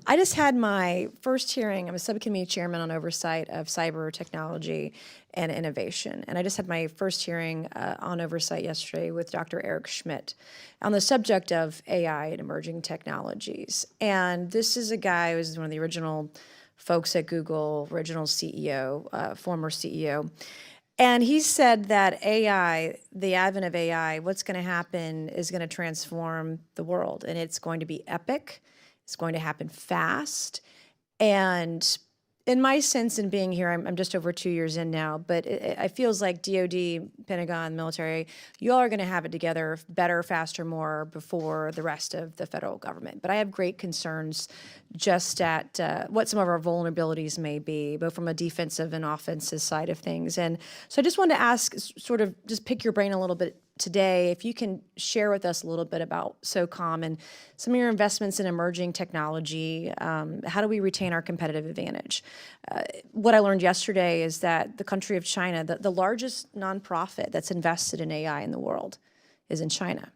I just had my first hearing. I'm a subcommittee chairman on oversight of cyber technology and innovation. And I just had my first hearing on oversight yesterday with Dr. Eric Schmidt on the subject of AI and emerging technologies. And this is a guy who was one of the original folks at Google, original CEO, former CEO. And he said that AI, the advent of AI, what's going to happen is going to transform the world, and it's going to be epic. It's going to happen fast. And in my sense in being here, I'm just over 2 years in now, but it feels like DOD, Pentagon, military, you all are going to have it together better, faster, more before the rest of the federal government. But I have great concerns just at what some of our vulnerabilities may be, both from a defensive and offensive side of things. And so I just wanted to ask, sort of just pick your brain a little bit today, if you can share with us a little bit about SOCOM and some of your investments in emerging technology. How do we retain our competitive advantage? What I learned yesterday is that the country of China, the largest nonprofit that's invested in AI in the world is in China.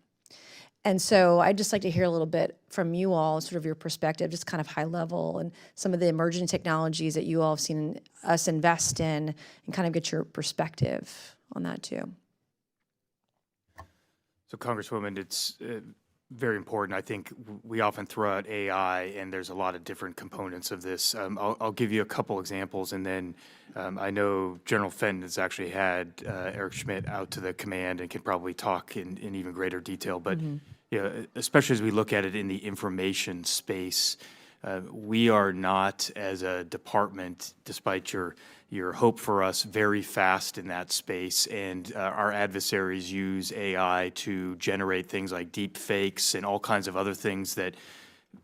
And so I'd just like to hear a little bit from you all, sort of your perspective, just kind of high level, and some of the emerging technologies that you all have seen us invest in, and kind of get your perspective on that too. So, Congresswoman, it's very important. I think we often throw out AI, and there's a lot of different components of this. I'll give you a couple examples, and then I know General Fenton has actually had Eric Schmidt out to the command and can probably talk in even greater detail. But you know, especially as we look at it in the information space, we are not, as a department, despite your hope for us, very fast in that space. And our adversaries use AI to generate things like deep fakes and all kinds of other things that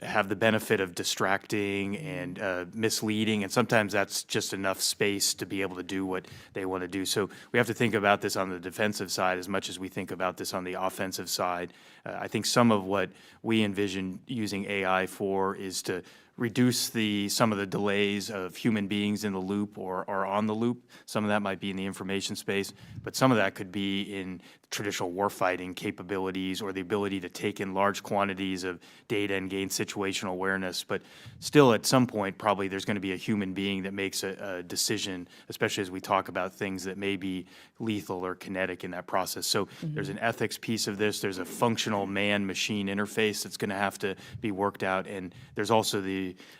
have the benefit of distracting and misleading, and sometimes that's just enough space to be able to do what they want to do. So we have to think about this on the defensive side as much as we think about this on the offensive side. I think some of what we envision using AI for is to reduce some of the delays of human beings in the loop or on the loop. Some of that might be in the information space, but some of that could be in traditional warfighting capabilities or the ability to take in large quantities of data and gain situational awareness. But still, at some point, probably there's going to be a human being that makes a decision, especially as we talk about things that may be lethal or kinetic in that process. So there's an ethics piece of this. There's a functional man-machine interface that's going to have to be worked out. And there's also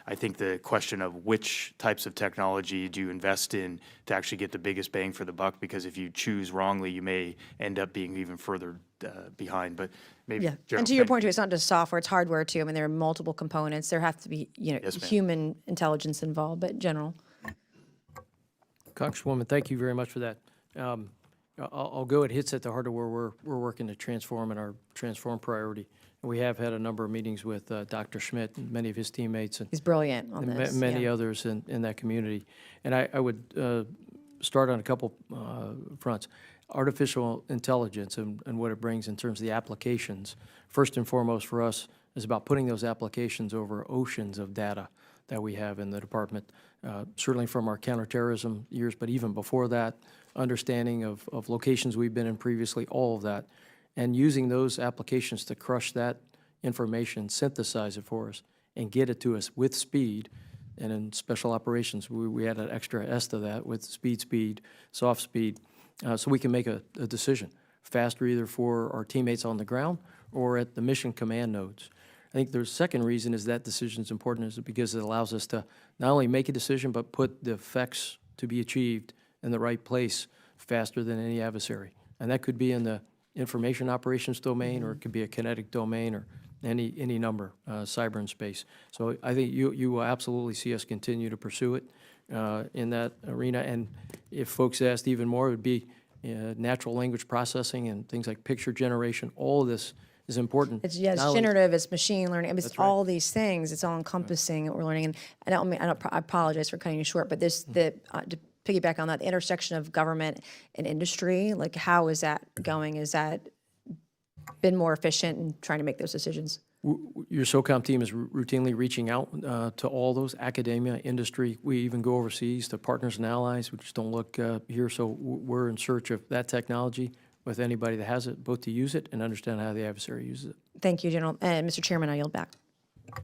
I think the question of which types of technology do you invest in to actually get the biggest bang for the buck, because if you choose wrongly, you may end up being even further behind. But maybe, yeah. And to your point too, it's not just software, it's hardware too. I mean, there are multiple components. There have to be, yes, human intelligence involved, but General. Congresswoman, thank you very much for that. I'll go, it hits at the heart of where we're working to transform and our transform priority. And we have had a number of meetings with Dr. Schmidt and many of his teammates. And he's brilliant on this. Many others in that community. And I would start on a couple fronts. Artificial intelligence and what it brings in terms of the applications. First and foremost for us is about putting those applications over oceans of data that we have in the department, certainly from our counterterrorism years, but even before that, understanding of locations we've been in previously, all of that, and using those applications to crush that information, synthesize it for us, and get it to us with speed. And in special operations, we add an extra S to that with speed, soft speed, so we can make a decision faster, either for our teammates on the ground or at the mission command nodes. I think the second reason is that decision is important is because it allows us to not only make a decision, but put the effects to be achieved in the right place faster than any adversary. And that could be in the information operations domain, or it could be a kinetic domain, or any number, cyber and space. So I think you will absolutely see us continue to pursue it in that arena. And if folks asked even more, it would be natural language processing and things like picture generation. All of this is important. It's, yeah, it's generative, it's machine learning, it's all these things. It's all encompassing what we're learning. And I apologize for cutting you short, but this, to piggyback on that, the intersection of government and industry, like how is that going? Is that been more efficient in trying to make those decisions? Your SOCOM team is routinely reaching out to all those, academia, industry. We even go overseas to partners and allies. We just don't look here. So we're in search of that technology with anybody that has it, both to use it and understand how the adversary uses it. Thank you, General. And Mr. Chairman, I yield back.